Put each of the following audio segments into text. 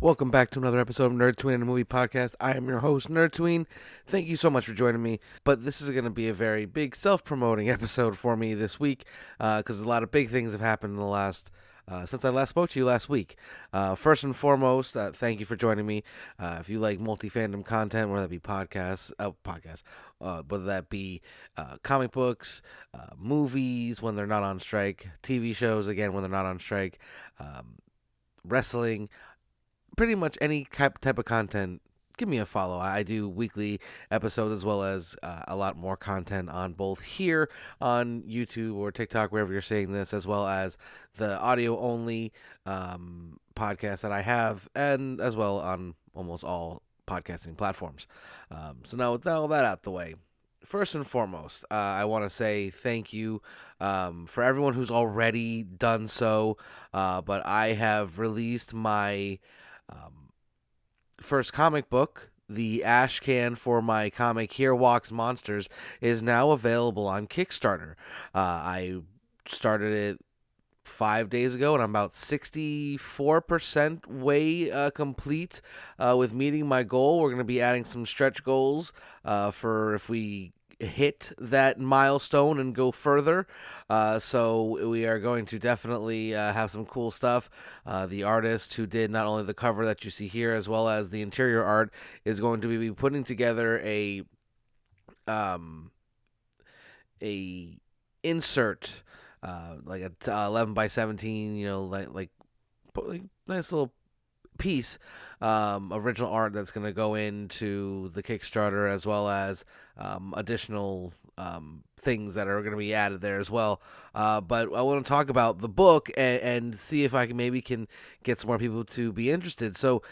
Welcome back to another episode of Nerdtooine and a Movie Podcast. I am your host, Nerdtooine. Thank you so much for joining me. But this is going to be a very big self-promoting episode for me this week because a lot of big things have happened in the last since I last spoke to you last week. First and foremost, thank you for joining me. If you like multi-fandom content, whether that be whether that be comic books, movies when they're not on strike, TV shows again when they're not on strike, wrestling, pretty much any type of content, give me a follow. I do weekly episodes as well as a lot more content on both here on YouTube or TikTok, wherever you're seeing this, as well as the audio only podcast that I have, and as well on almost all podcasting platforms. So now with all that out the way, first and foremost, I want to say thank you for everyone who's already done so, but I have released my first comic book. The Ashcan for my comic Here Walks Monsters is now available on Kickstarter. I started it 5 days ago, and I'm about 64% way complete with meeting my goal. We're going to be adding some stretch goals for if we hit that milestone and go further. So we are going to definitely have some cool stuff. The artist who did not only the cover that you see here as well as the interior art is going to be putting together a insert like a 11 by 17, like nice little piece, original art that's going to go into the Kickstarter, as well as additional things that are going to be added there as well. But I want to talk about the book and see if I can get some more people to be interested. So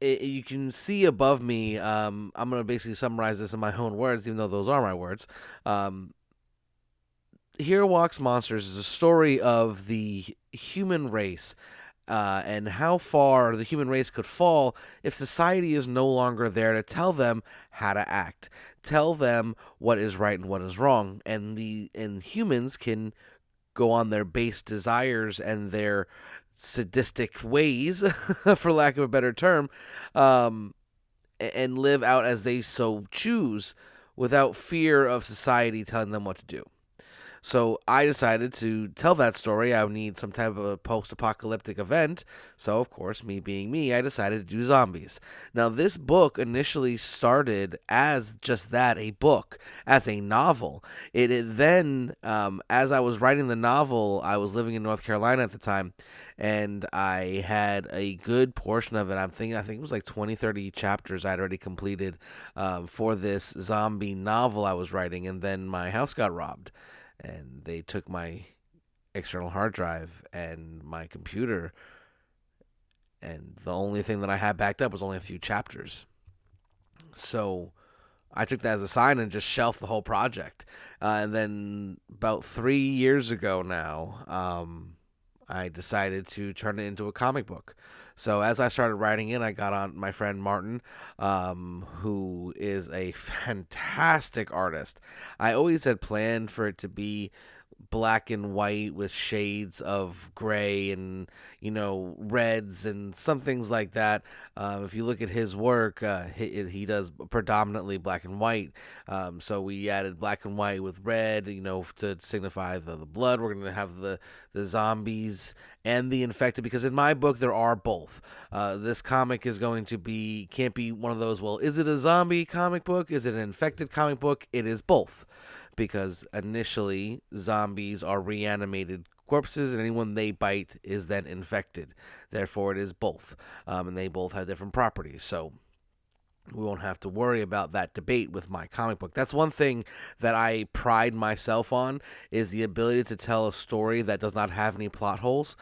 you can see above me, I'm going to basically summarize this in my own words, even though those are my words. Here Walks Monsters is a story of the human race and how far the human race could fall if society is no longer there to tell them how to act, tell them what is right and what is wrong, and humans can go on their base desires and their sadistic ways, for lack of a better term, and live out as they so choose without fear of society telling them what to do. So I decided to tell that story. I would need some type of a post-apocalyptic event. So, of course, me being me, I decided to do zombies. Now, this book initially started as just that, a book, as a novel. It then, as I was writing the novel, I was living in North Carolina at the time, and I had a good portion of it. I think it was like 20, 30 chapters I'd already completed for this zombie novel I was writing, and then my house got robbed. And they took my external hard drive and my computer, and the only thing that I had backed up was only a few chapters. So I took that as a sign and just shelved the whole project. And then about 3 years ago now, I decided to turn it into a comic book. So as I started writing it, I got on my friend Martin, who is a fantastic artist. I always had planned for it to be black and white with shades of gray and, reds and some things like that. If you look at his work, he does predominantly black and white. So we added black and white with red, to signify the blood. We're going to have the zombies and the infected, because in my book there are both. This comic is going to can't be one of those, well, is it a zombie comic book? Is it an infected comic book? It is both. Because initially, zombies are reanimated corpses, and anyone they bite is then infected. Therefore, it is both. And they both have different properties. So we won't have to worry about that debate with my comic book. That's one thing that I pride myself on, is the ability to tell a story that does not have any plot holes,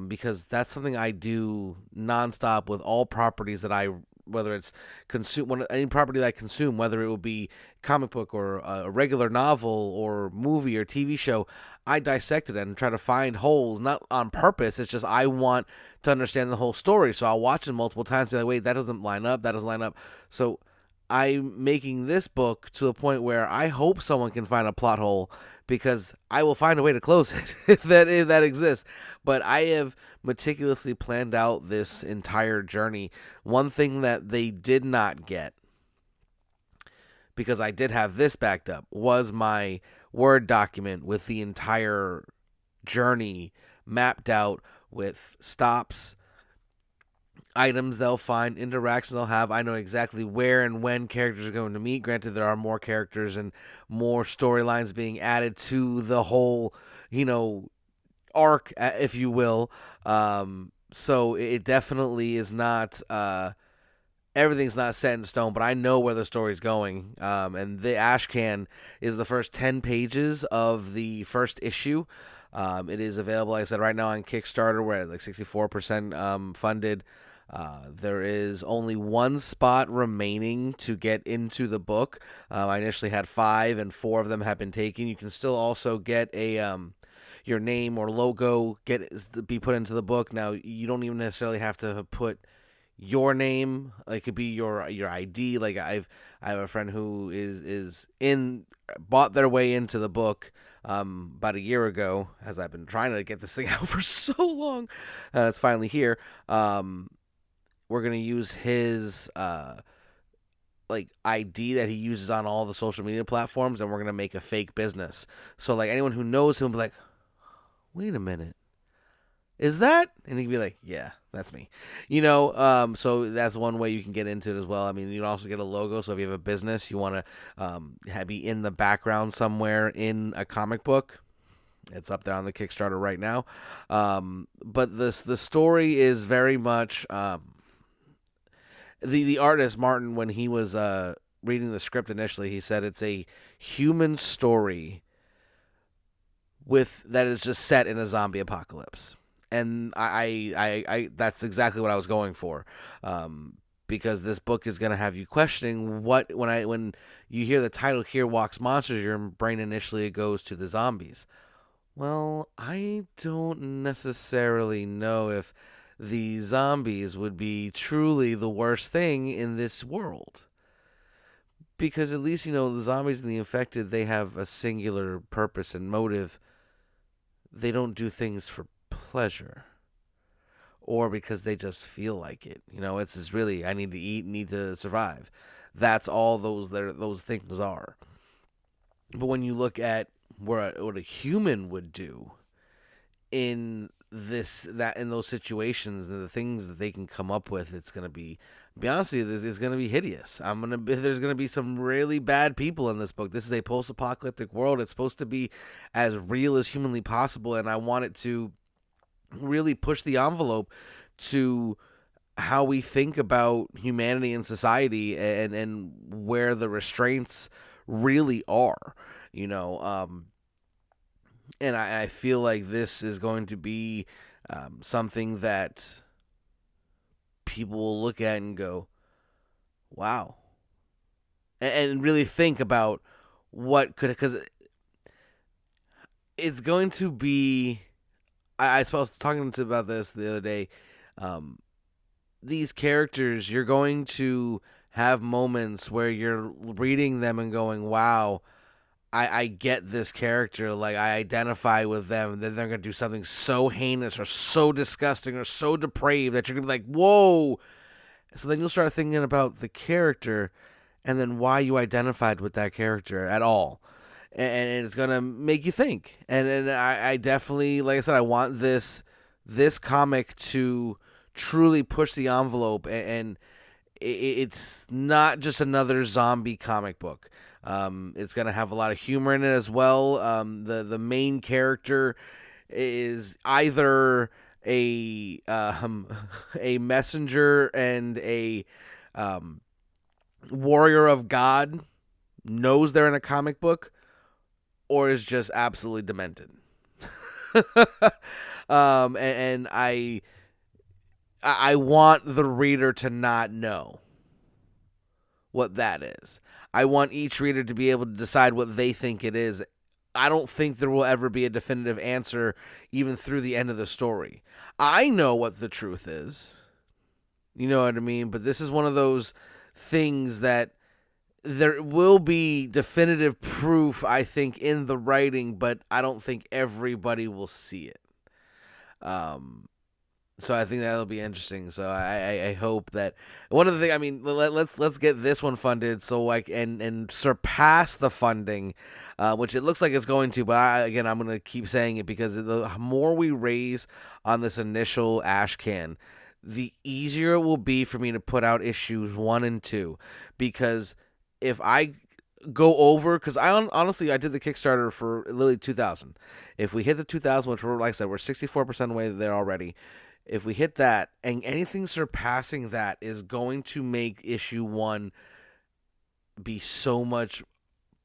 because that's something I do nonstop with all properties that whether it's any property that I consume, whether it will be comic book or a regular novel or movie or TV show, I dissect it and try to find holes, not on purpose. It's just I want to understand the whole story. So I'll watch it multiple times, be like, wait, that doesn't line up. So I'm making this book to a point where I hope someone can find a plot hole, because I will find a way to close it if that exists. But I have meticulously planned out this entire journey. One thing that they did not get, because I did have this backed up, was my Word document with the entire journey mapped out with stops, items they'll find, interactions they'll have. I know exactly where and when characters are going to meet. Granted, there are more characters and more storylines being added to the whole, arc, if you will. So it definitely is not. Everything's not set in stone, but I know where the story's going. And the Ashcan is the first 10 pages of the first issue. It is available, like I said, right now on Kickstarter. We're at like 64% funded. There is only one spot remaining to get into the book. I initially had 5, and 4 of them have been taken. You can still also get a your name or logo be put into the book. Now, you don't even necessarily have to put your name. It could be your ID. Like I have a friend who is bought their way into the book about a year ago, as I've been trying to get this thing out for so long. It's finally here. We're gonna use his ID that he uses on all the social media platforms, and we're gonna make a fake business. So anyone who knows him will be like, wait a minute, is that? And he can be like, yeah, that's me. So that's one way you can get into it as well. I mean, you can also get a logo. So if you have a business, you want to be in the background somewhere in a comic book. It's up there on the Kickstarter right now. But the story is very much the artist, Martin, when he was reading the script initially, he said it's a human story that is just set in a zombie apocalypse. And I that's exactly what I was going for, because this book is going to have you questioning when you hear the title "Here Walks Monsters," your brain initially goes to the zombies. Well, I don't necessarily know if the zombies would be truly the worst thing in this world, because at least the zombies and the infected, they have a singular purpose and motive. They don't do things for pleasure or because they just feel like it. It's just really, I need to eat, need to survive. That's all those things are. But when you look at what a human would do in those situations, and the things that they can come up with, it's gonna be honest with you, it's gonna be hideous. There's gonna be some really bad people in this book. This is a post-apocalyptic world. It's supposed to be as real as humanly possible, and I want it to really push the envelope to how we think about humanity and society, and where the restraints really are. And I feel like this is going to be something that people will look at and go, wow. And really think about because it's going to be, I was talking about this the other day. These characters, you're going to have moments where you're reading them and going, wow, I get this character. I identify with them. Then they're going to do something so heinous or so disgusting or so depraved that you're going to be like, whoa. So then you'll start thinking about the character and then why you identified with that character at all. And it's going to make you think. And I definitely, like I said, I want this comic to truly push the envelope. And it's not just another zombie comic book. It's going to have a lot of humor in it as well. The main character is either a messenger and a warrior of God, knows they're in a comic book, or is just absolutely demented. And I want the reader to not know what that is. I want each reader to be able to decide what they think it is. I don't think there will ever be a definitive answer, even through the end of the story. I know what the truth is. You know what I mean? But this is one of those things that there will be definitive proof, I think, in the writing, but I don't think everybody will see it. So I think that'll be interesting. So I hope that one of the things, I mean, let's get this one funded so and surpass the funding, which it looks like it's going to. But I'm going to keep saying it because the more we raise on this initial Ashcan, the easier it will be for me to put out issues 1 and 2, because if I go over, because honestly I did the Kickstarter for literally 2,000. If we hit the 2,000, which we're, like I said, we're 64% away there already. If we hit that, and anything surpassing that is going to make issue 1 be so much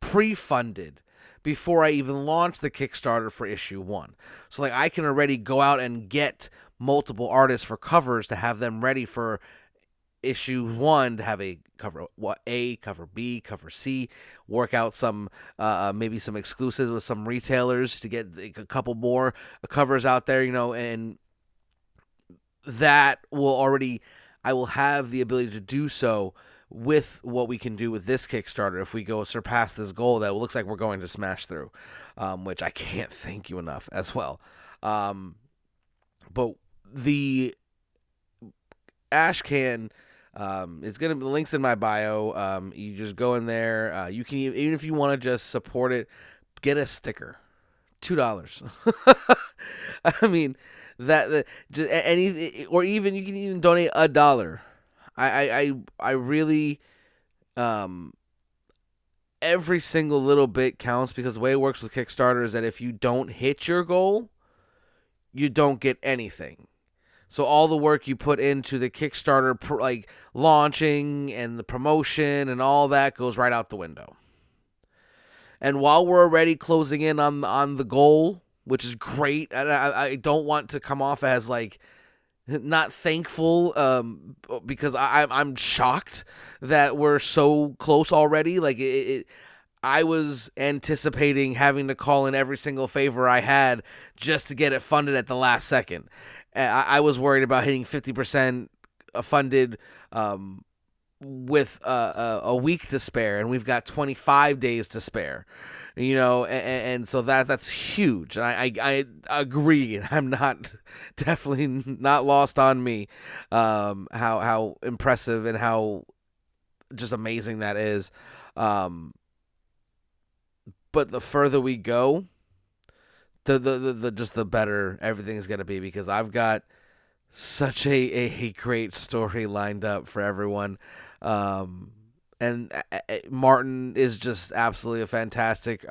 pre-funded before I even launch the Kickstarter for issue 1. So like I can already go out and get multiple artists for covers to have them ready for issue 1, to have a cover A, cover B, cover C, work out some maybe some exclusives with some retailers to get a couple more covers out there, and that will already, I will have the ability to do so with what we can do with this Kickstarter. If we go surpass this goal that looks like we're going to smash through, which I can't thank you enough as well. But the Ashcan, it's gonna be, the links in my bio. You just go in there. You can even if you want to just support it, get a sticker, $2. I mean, that just any, or even you can even donate $1. I really, every single little bit counts, because the way it works with Kickstarter is that if you don't hit your goal, you don't get anything. So all the work you put into the Kickstarter, like launching and the promotion and all that, goes right out the window. And while we're already closing in on the goal, which is great, and I don't want to come off as like not thankful, because I'm shocked that we're so close already. Like I was anticipating having to call in every single favor I had just to get it funded at the last second. I was worried about hitting 50% funded with a week to spare, and we've got 25 days to spare. And so that's huge. And I agree. I'm definitely not lost on me, how impressive and how just amazing that is. But the further we go, the better everything's gonna be, because I've got such a great story lined up for everyone. And Martin is just absolutely a fantastic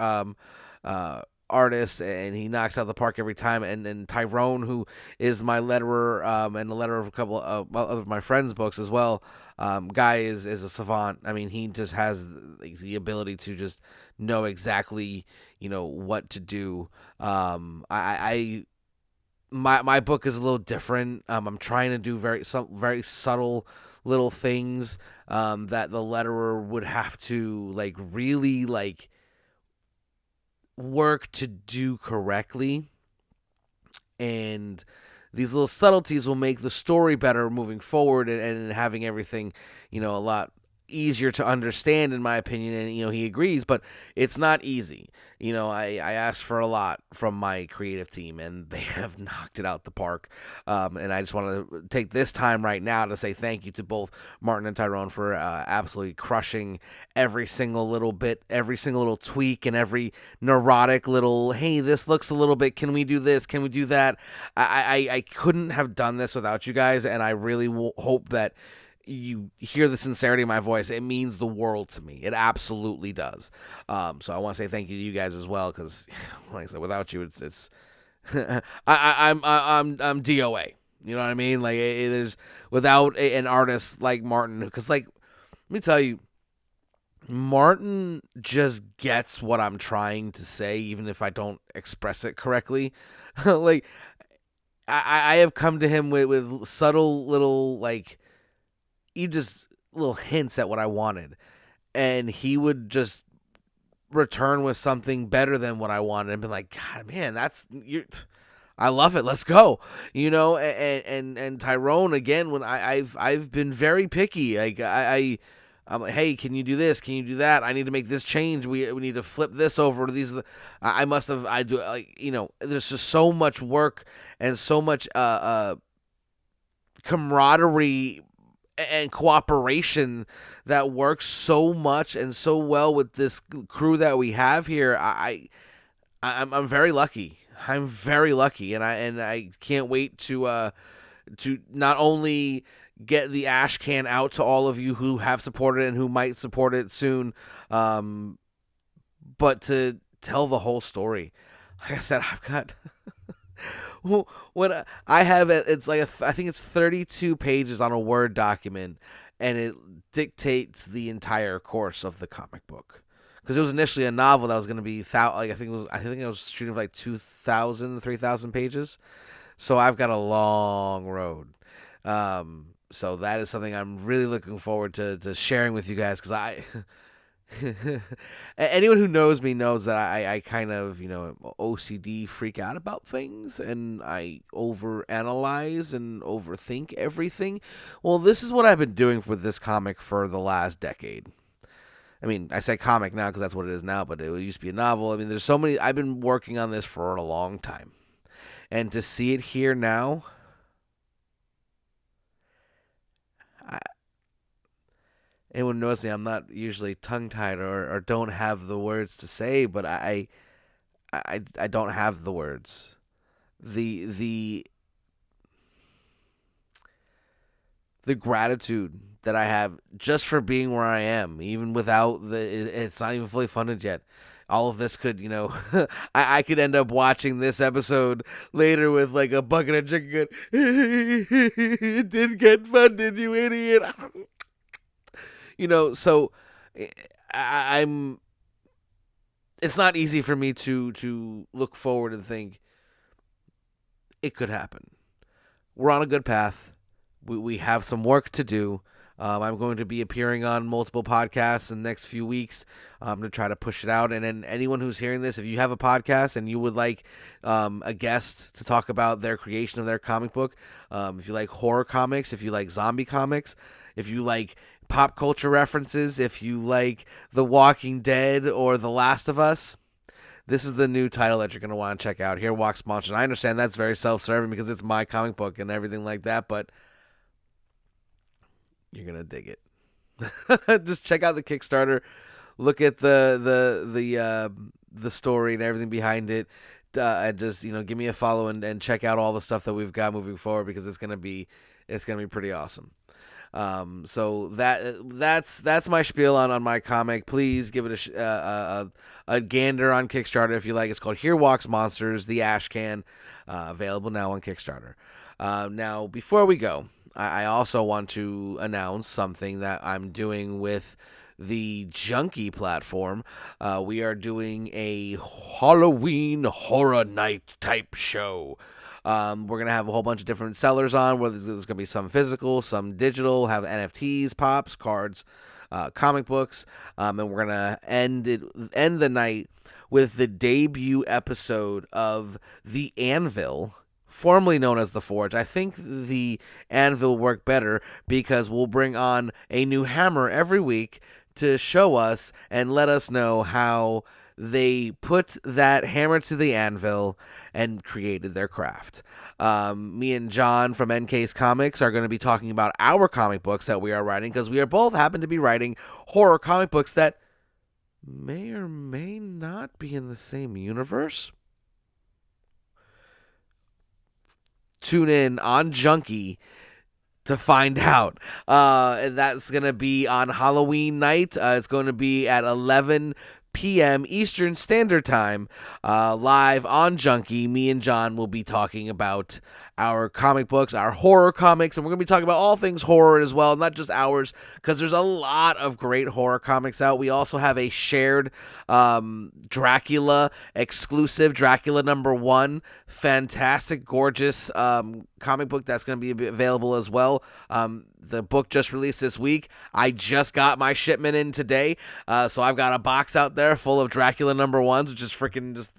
artist, and he knocks out the park every time. And Tyrone, who is my letterer, and the letterer of a couple of my friends' books as well, guy is a savant. I mean, he just has the ability to just know exactly what to do. My book is a little different. I'm trying to do very subtle little things that the letterer would have to really work to do correctly, and these little subtleties will make the story better moving forward, and having everything a lot easier to understand, in my opinion. And he agrees, but it's not easy. I asked for a lot from my creative team, and they have knocked it out the park. And I just want to take this time right now to say thank you to both Martin and Tyrone for absolutely crushing every single little bit, every single little tweak, and every neurotic little, hey, this looks a little bit, can we do this, can we do that? I couldn't have done this without you guys, and I really hope that you hear the sincerity in my voice. It means the world to me. It absolutely does. So I want to say thank you to you guys as well, because, like I said, without you, it's I'm DOA. You know what I mean? Like, there's without an artist like Martin, because let me tell you, Martin just gets what I'm trying to say, even if I don't express it correctly. I have come to him with subtle little just little hints at what I wanted, and he would just return with something better than what I wanted, and be like, God, man, I love it. Let's go. And Tyrone, again, when I've been very picky. I'm like, hey, can you do this? Can you do that? I need to make this change. We need to flip this over. These are the, I must have, I do, like, there's just so much work and so much camaraderie and cooperation that works so much and so well with this crew that we have here. I'm very lucky. I'm very lucky, and I can't wait to not only get the Ashcan out to all of you who have supported it and who might support it soon, but to tell the whole story. Like I said, I've got when I have it, it's like I think it's 32 pages on a Word document, and it dictates the entire course of the comic book. Because it was initially a novel that was going to be I think I was shooting for like 2,000, 3,000 pages. So I've got a long road. So that is something I'm really looking forward to sharing with you guys, because anyone who knows me knows that I kind of, OCD freak out about things, and I overanalyze and overthink everything. Well, this is what I've been doing with this comic for the last decade. I mean, I say comic now because that's what it is now, but it used to be a novel. I mean, there's so many. I've been working on this for a long time. And to see it here now, anyone knows me, I'm not usually tongue-tied or don't have the words to say, but I don't have the words. The gratitude that I have just for being where I am, even without it's not even fully funded yet. All of this could, I could end up watching this episode later with like a bucket of chicken. It didn't get funded, you idiot. So I'm. It's not easy for me to look forward and think it could happen. We're on a good path. We have some work to do. I'm going to be appearing on multiple podcasts in the next few weeks to try to push it out. And then anyone who's hearing this, if you have a podcast and you would like a guest to talk about their creation of their comic book, if you like horror comics, if you like zombie comics, if you like pop culture references, if you like The Walking Dead or The Last of Us, this is the new title that you're going to want to check out. Here Walks Monsters. I understand that's very self-serving because it's my comic book and everything like that, but you're gonna dig it. Just check out the Kickstarter, look at the story and everything behind it, and just give me a follow and check out all the stuff that we've got moving forward, because it's gonna be pretty awesome. So that's my spiel on my comic. Please give it a gander on Kickstarter if you like. It's called Here Walks Monsters, the Ashcan, available now on Kickstarter. Now before we go, I also want to announce something that I'm doing with the Junkie platform. We are doing a Halloween horror night type show. We're going to have a whole bunch of different sellers on, where there's going to be some physical, some digital, have NFTs, pops, cards, comic books, and we're going to end the night with the debut episode of The Anvil, formerly known as The Forge. I think the Anvil worked better because we'll bring on a new hammer every week to show us and let us know how they put that hammer to the anvil and created their craft. Me and John from NK's Comics are going to be talking about our comic books that we are writing, because we are both happen to be writing horror comic books that may or may not be in the same universe. Tune in on Junkie to find out. And that's going to be on Halloween night. It's going to be at 11 p.m. Eastern Standard Time, live on Junkie. Me and John will be talking about our comic books, our horror comics, and we're going to be talking about all things horror as well, not just ours, because there's a lot of great horror comics out. We also have a shared Dracula exclusive, Dracula #1, fantastic, gorgeous comic book that's going to be available as well. The book just released this week. I just got my shipment in today, so I've got a box out there full of Dracula #1s, which is freaking just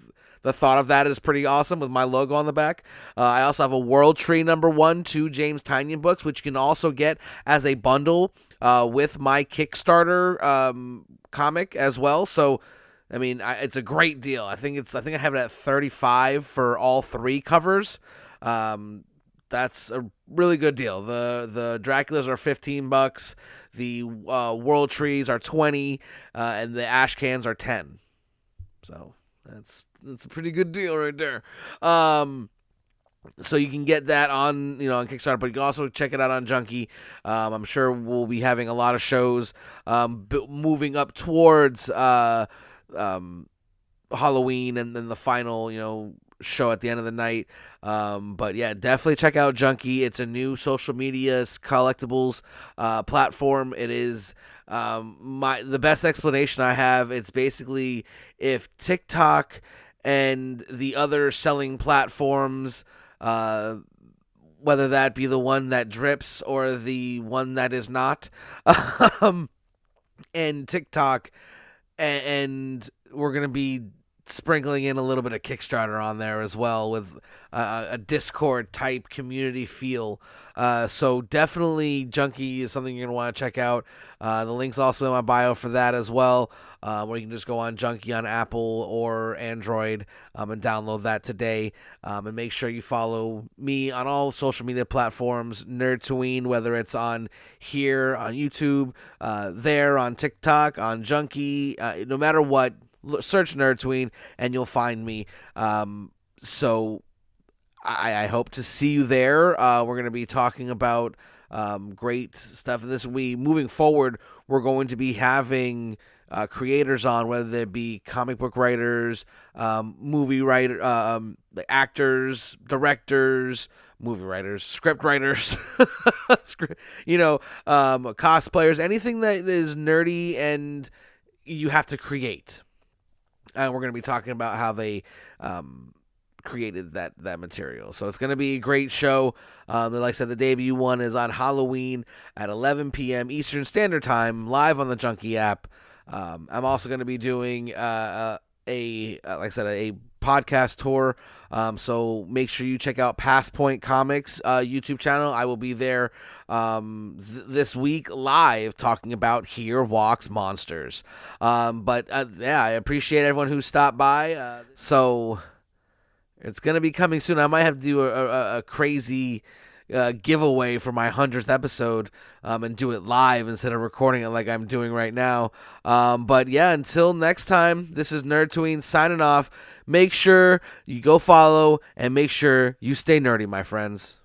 the thought of that is pretty awesome with my logo on the back. I also have a World Tree #1, 2 James Tynion books, which you can also get as a bundle with my Kickstarter comic as well. So, I mean, it's a great deal. I think I have it at $35 for all 3 covers. That's a really good deal. The Draculas are $15. The World Trees are $20, and the Ashcans are $10. So that's a pretty good deal right there. So you can get that on Kickstarter, but you can also check it out on Junkie. I'm sure we'll be having a lot of shows moving up towards Halloween and then the final show at the end of the night. But yeah, definitely check out Junkie. It's a new social media collectibles platform. It is the best explanation I have. It's basically if TikTok and the other selling platforms, whether that be the one that drips or the one that is not, and TikTok, and we're going to be sprinkling in a little bit of Kickstarter on there as well with a Discord type community feel. So definitely Junkie is something you're going to want to check out. The link's also in my bio for that as well, where you can just go on Junkie on Apple or Android and download that today. And make sure you follow me on all social media platforms, Nerdtooine, whether it's on here, on YouTube, there, on TikTok, on Junkie, no matter what. Search Nerdtooine and you'll find me. So I hope to see you there. We're going to be talking about great stuff. Moving forward, we're going to be having creators on, whether they be comic book writers, movie writer, actors, directors, movie writers, script writers, cosplayers, anything that is nerdy and you have to create. And we're going to be talking about how they created that material. So it's going to be a great show. Like I said, the debut one is on Halloween at 11 p.m. Eastern Standard Time, live on the Junkie app. I'm also going to be doing like I said, a podcast tour. So make sure you check out Past Point Comics YouTube channel. I will be there this week live talking about Here Walks Monsters. But I appreciate everyone who stopped by. So it's going to be coming soon. I might have to do a crazy giveaway for my 100th episode and do it live instead of recording it like I'm doing right now. But yeah, until next time, this is Nerdtooine signing off. Make sure you go follow and make sure you stay nerdy, my friends.